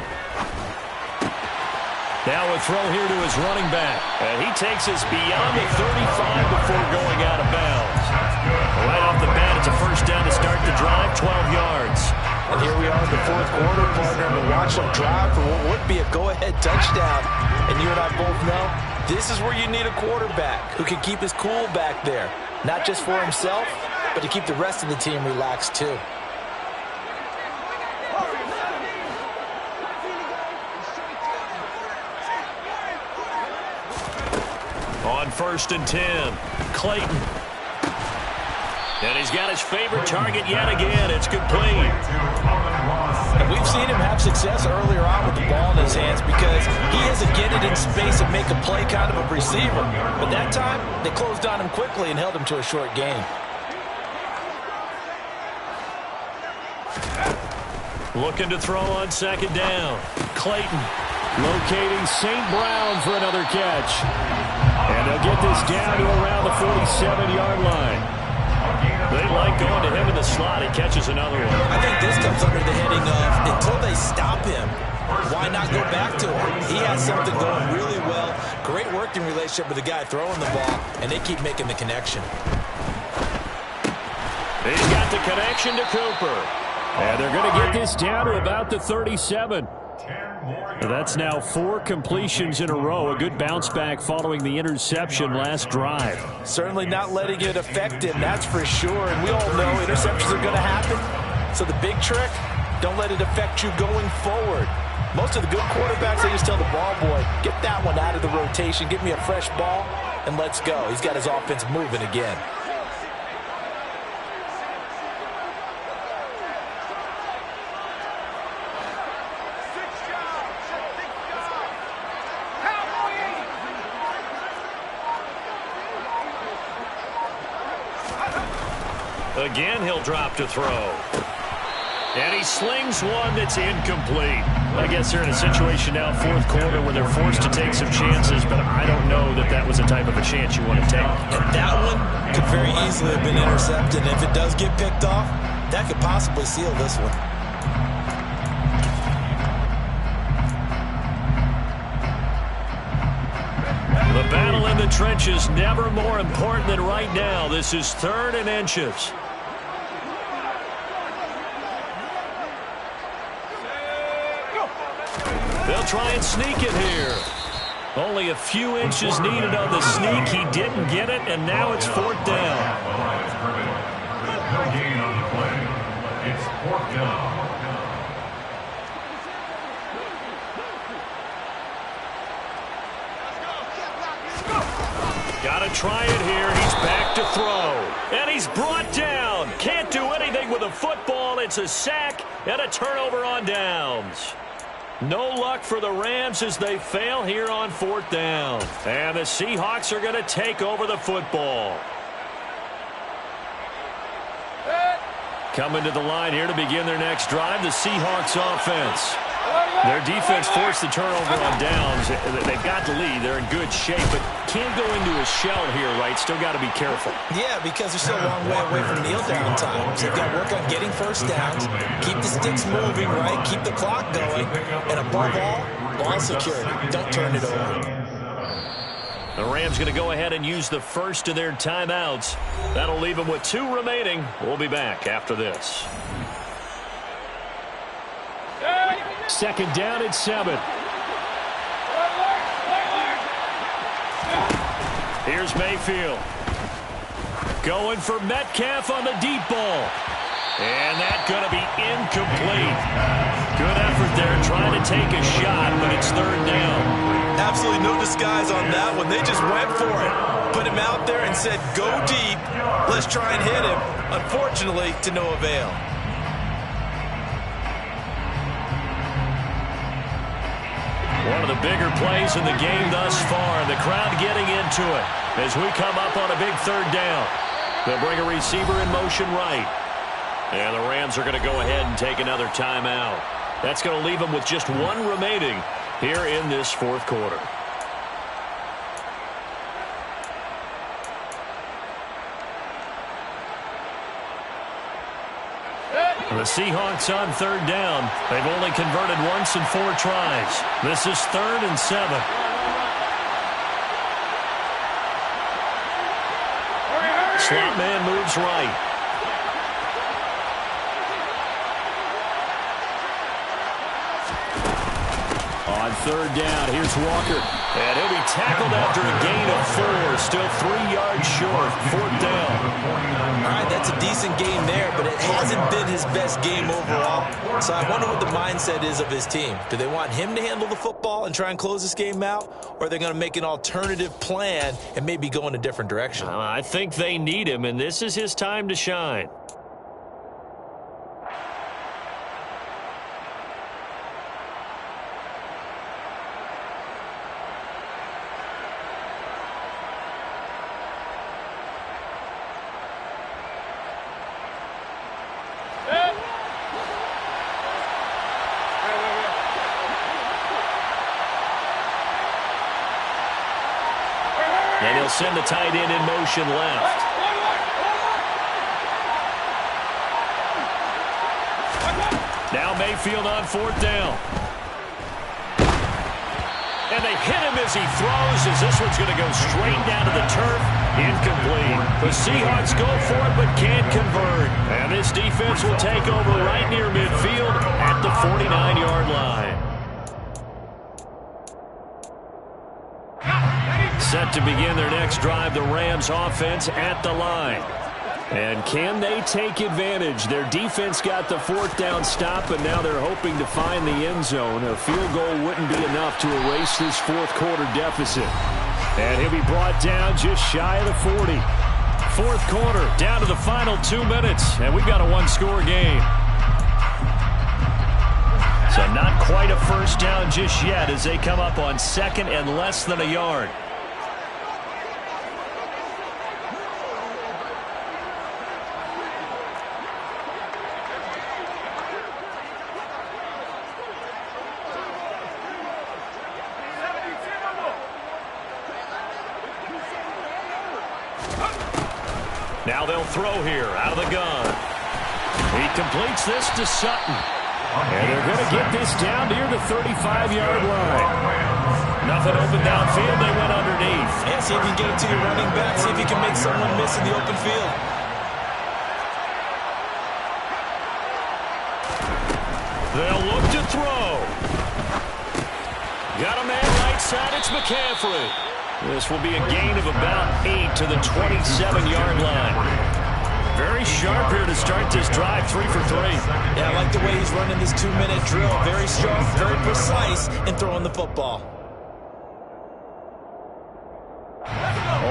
Now a throw here to his running back. And he takes us beyond the 35 before going out of bounds. Right off the bat, it's a first down to start the drive, 12 yards. And here we are in the 4th quarter, partner, and we watch them drive for what would be a go-ahead touchdown. And you and I both know this is where you need a quarterback who can keep his cool back there. Not just for himself, but to keep the rest of the team relaxed too. on 1st and 10. Clayton. And he's got his favorite target yet again. It's complete. And we've seen him have success earlier on with the ball in his hands because he has to get it in space and make a play kind of a receiver. But that time, they closed on him quickly and held him to a short gain. Looking to throw on 2nd down. Clayton locating St. Brown for another catch. And they'll get this down to around the 47-yard line. They like going to him in the slot. He catches another one. I think this comes under the heading of until they stop him, why not go back to him? He has something going really well. Great working relationship with the guy throwing the ball, and they keep making the connection. He's got the connection to Cooper. And they're going to get this down to about the 37. That's now 4 completions in a row. A good bounce back following the interception last drive. Certainly not letting it affect him, that's for sure. And we all know interceptions are going to happen. So the big trick, don't let it affect you going forward. Most of the good quarterbacks, they just tell the ball boy, get that one out of the rotation, give me a fresh ball, and let's go. He's got his offense moving again. Again, he'll drop to throw. And he slings one that's incomplete. I guess they're in a situation now, 4th quarter, where they're forced to take some chances, but I don't know that that was the type of a chance you want to take. And that one could very easily have been intercepted. And if it does get picked off, that could possibly seal this one. The battle in the trenches, never more important than right now. This is 3rd and inches. They'll try and sneak it here. Only a few inches needed on the sneak. He didn't get it, and now it's 4th down. No gain on the play. It's 4th down. Got to try it here. He's back to throw. And he's brought down. Can't do anything with a football. It's a sack and a turnover on downs. No luck for the Rams as they fail here on 4th down. And the Seahawks are going to take over the football. Coming to the line here to begin their next drive, the Seahawks offense. Their defense forced the turnover on downs. They've got the lead. They're in good shape, but can't go into a shell here, right? Still got to be careful. Yeah, because they're still a long way away from kneel down time. So they've got to work on getting first downs, keep the sticks moving, right? Keep the clock going. And above all, ball security. Don't turn it over. The Rams going to go ahead and use the first of their timeouts. That'll leave them with 2 remaining. We'll be back after this. 2nd down at 7. Here's Mayfield. Going for Metcalf on the deep ball. And that's going to be incomplete. Good effort there trying to take a shot, but it's 3rd down. Absolutely no disguise on that one. They just went for it. Put him out there and said, go deep. Let's try and hit him. Unfortunately, to no avail. One of the bigger plays in the game thus far. The crowd getting into it as we come up on a big 3rd down. They'll bring a receiver in motion right. And the Rams are going to go ahead and take another timeout. That's going to leave them with just 1 remaining here in this 4th quarter. The Seahawks on 3rd down. They've only converted once in 4 tries. This is 3rd and 7. Slot man moves right. On 3rd down, here's Walker. And he'll be tackled after a gain of 4. Still 3 yards short. 4th down. All right, that's a decent gain there, but it hasn't been his best game overall. So I wonder what the mindset is of his team. Do they want him to handle the football and try and close this game out? Or are they going to make an alternative plan and maybe go in a different direction? I think they need him, and this is his time to shine. And he'll send the tight end in motion left. Now Mayfield on 4th down. And they hit him as he throws, as this one's going to go straight down to the turf. Incomplete. The Seahawks go for it but can't convert. And this defense will take over right near midfield at the 49-yard line. Set to begin their next drive, the Rams offense at the line. And can they take advantage? Their defense got the 4th down stop, and now they're hoping to find the end zone. A field goal wouldn't be enough to erase this 4th quarter deficit. And he'll be brought down just shy of the 40. 4th quarter, down to the final 2 minutes, and we've got a 1-score game. So not quite a first down just yet as they come up on 2nd and less than a yard. Now they'll throw here out of the gun. He completes this to Sutton. And they're going to get this down near the 35-yard line. Nothing open downfield. They went underneath. Yeah, see if you can get it to your running back. See if you can make someone miss in the open field. They'll look to throw. Got a man right side. It's McCaffrey. This will be a gain of about 8 to the 27-yard line. Very sharp here to start this drive, 3 for 3. Yeah, I like the way he's running this 2-minute drill. Very sharp, very precise in throwing the football.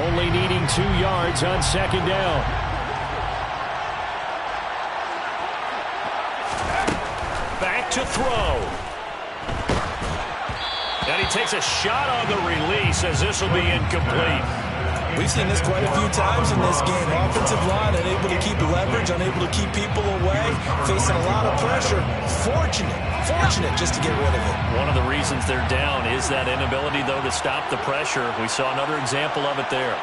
Only needing 2 yards on 2nd down. Back to throw. And he takes a shot on the release as this will be incomplete. We've seen this quite a few times in this game. Offensive line unable to keep leverage, unable to keep people away, facing a lot of pressure. Fortunate just to get rid of it. One of the reasons they're down is that inability, though, to stop the pressure. We saw another example of it there.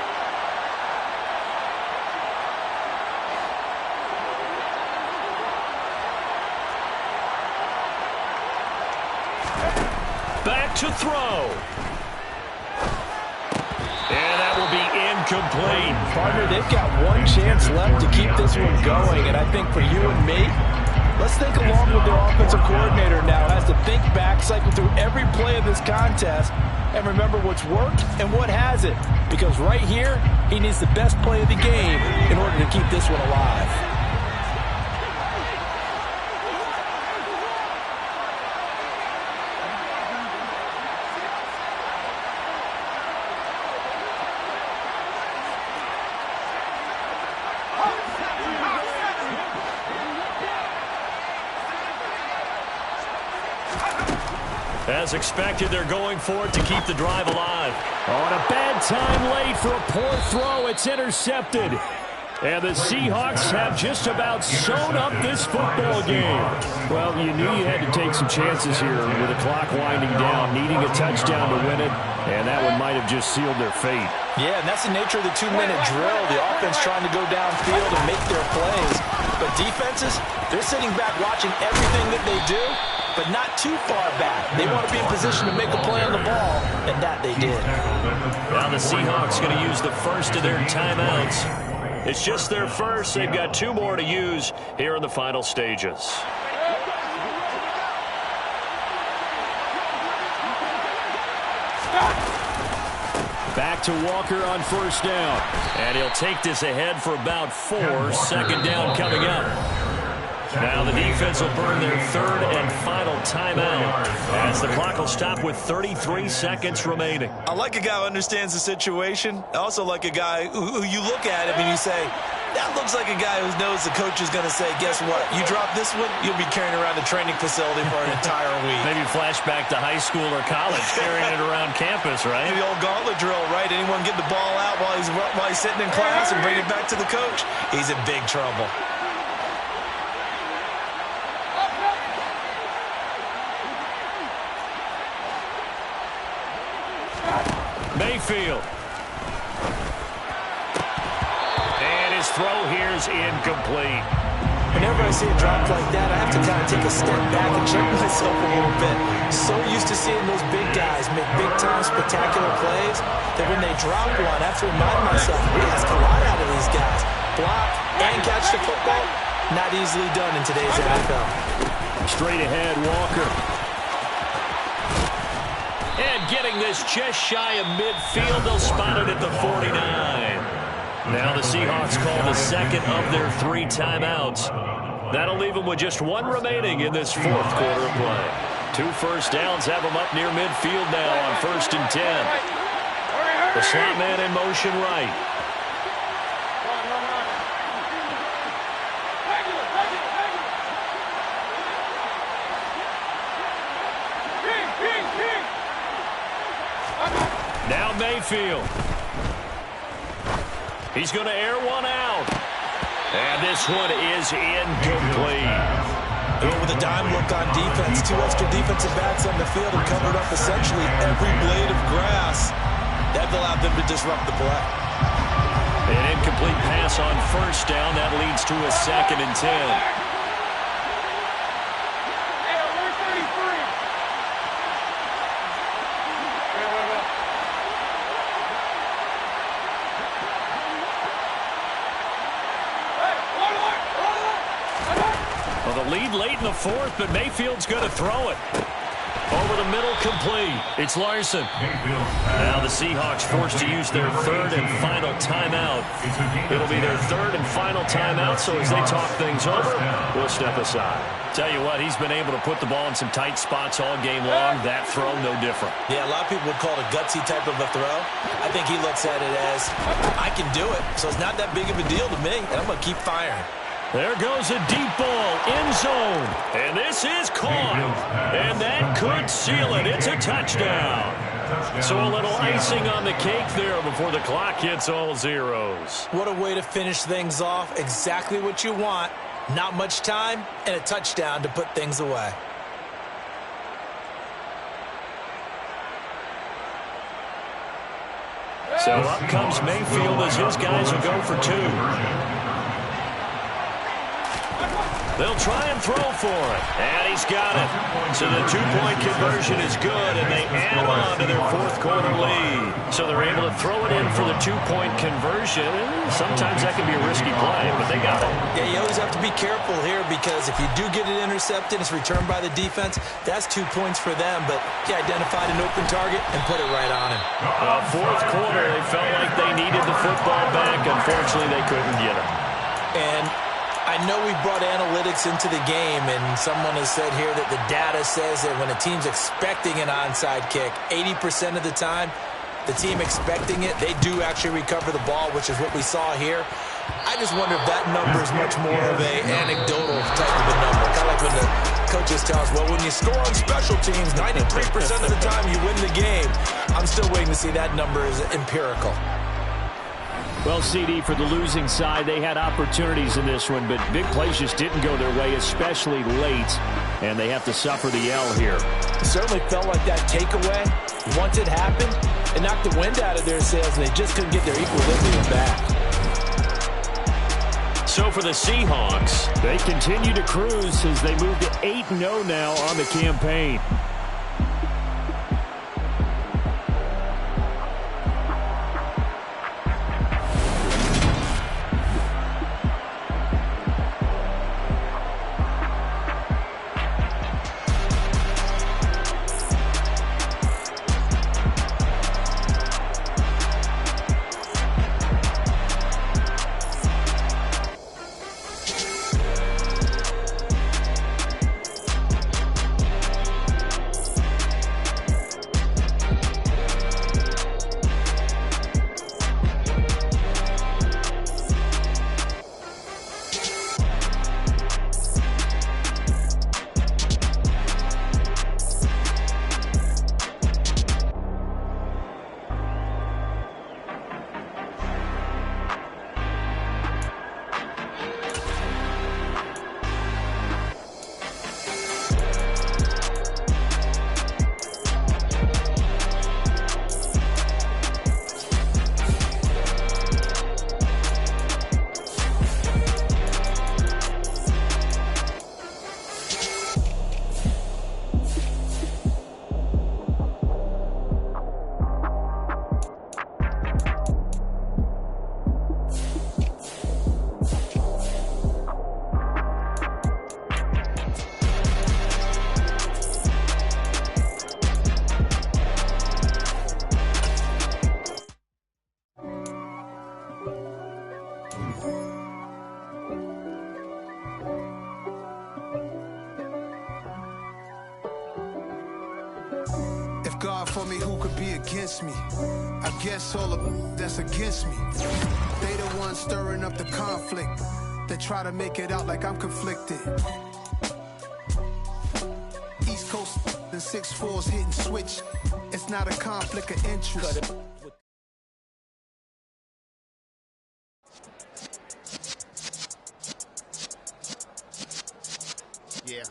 Back to throw. And that will be incomplete. Partner, they've got one chance left to keep this one going, and I think for you and me, let's think along with their offensive coordinator now. Has to think back, cycle through every play of this contest, and remember what's worked and what hasn't. Because right here, he needs the best play of the game in order to keep this one alive. As expected, they're going for it to keep the drive alive. On a bad time late for a poor throw. It's intercepted. And the Seahawks have just about sewn up this football game. Well, you knew you had to take some chances here with the clock winding down, needing a touchdown to win it, and that one might have just sealed their fate. Yeah, and that's the nature of the 2-minute drill. The offense trying to go downfield and make their plays. But defenses, they're sitting back watching everything that they do, but not too far back. They want to be in position to make a play on the ball, and that they did. Now the Seahawks going to use the first of their timeouts. It's just their first. They've got 2 more to use here in the final stages. Back to Walker on first down. And he'll take this ahead for about 4. Second down coming up. Now the defense will burn their third and final timeout as the clock will stop with 33 seconds remaining. I like a guy who understands the situation. I also like a guy who you look at him and you say, that looks like a guy who knows the coach is going to say, guess what? You drop this one, you'll be carrying around the training facility for an entire week. Maybe flashback to high school or college, carrying it around campus, right? The old gauntlet drill, right? Anyone get the ball out while he's sitting in class and bring it back to the coach? He's in big trouble. Mayfield. And his throw here is incomplete. Whenever I see a drop like that, I have to kind of take a step back and check myself a little bit. So used to seeing those big guys make big-time spectacular plays that when they drop one, I have to remind myself, we ask a lot out of these guys. Block and catch the football, not easily done in today's NFL. Straight ahead, Walker. And getting this just shy of midfield, they'll spot it at the 49. Now the Seahawks call the second of their 3 timeouts. That'll leave them with just 1 remaining in this 4th quarter of play. 2 first downs have them up near midfield now on 1st and 10. The slot man in motion right. Now Mayfield. He's going to air one out. And this one is incomplete. Going with a dime look on defense. 2 extra defensive backs on the field and covered up essentially every blade of grass. That allowed them to disrupt the play. An incomplete pass on first down. That leads to a 2nd and 10. Lead late in the 4th, but Mayfield's going to throw it. Over the middle, complete. It's Larson. Now the Seahawks forced to use their 3rd and final timeout. It'll be their 3rd and final timeout, so as they talk things over, we'll step aside. Tell you what, he's been able to put the ball in some tight spots all game long. That throw, no different. Yeah, a lot of people would call it a gutsy type of a throw. I think he looks at it as, I can do it, so it's not that big of a deal to me, and I'm going to keep firing. There goes a deep ball, end zone. And this is caught. And that could seal it. It's a touchdown. So a little icing on the cake there before the clock hits all zeros. What a way to finish things off. Exactly what you want. Not much time and a touchdown to put things away. So up comes Mayfield as his guys will go for 2. They'll try and throw for it. And he's got it. So the 2-point conversion is good, and they add on to their 4th quarter lead. So they're able to throw it in for the 2-point conversion. Sometimes that can be a risky play, but they got it. Yeah, you always have to be careful here because if you do get it intercepted, it's returned by the defense. That's 2 points for them, but he identified an open target and put it right on him. 4th quarter, they felt like they needed the football back. Unfortunately, they couldn't get it. And I know we brought analytics into the game, and someone has said here that the data says that when a team's expecting an onside kick, 80% of the time, the team expecting it, they do actually recover the ball, which is what we saw here. I just wonder if that number is much more of an anecdotal type of a number. Kind of like when the coaches tell us, well, when you score on special teams, 93% of the time you win the game. I'm still waiting to see that number is empirical. Well, CD, for the losing side, they had opportunities in this one, but big plays just didn't go their way, especially late, and they have to suffer the L here. It certainly felt like that takeaway, once it happened, it knocked the wind out of their sails, and they just couldn't get their equilibrium back. So for the Seahawks, they continue to cruise as they move to 8-0 now on the campaign. If God for me, who could be against me? I guess all of that's against me. They the ones stirring up the conflict. They try to make it out like I'm conflicted. East Coast and 6'4's hitting switch. It's not a conflict of interest. Yeah.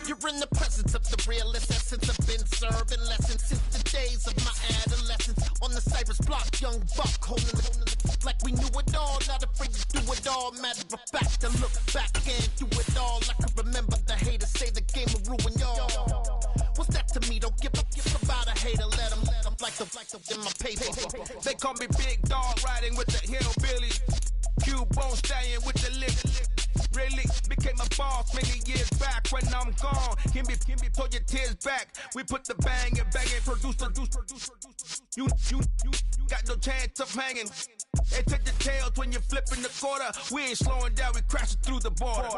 You're in the presence of the realest essence. I've been serving lessons since the days of my adolescence. On the Cypress block, young buck holding the like we knew it all. Not afraid to do it all. Matter of fact, to look back and do it all. I can remember the haters say the game will ruin y'all. What's that to me? Don't give about a hater. Let them like the in my paper. They call me Big Dog, riding with the hillbillies. Cubone staying with the lick. Really became a boss many years back. When I'm gone, can be pull your tears back. We put the bang and produce. You got no chance of hanging. They take the tails when you're flipping the quarter. We ain't slowing down, we crashing through the border.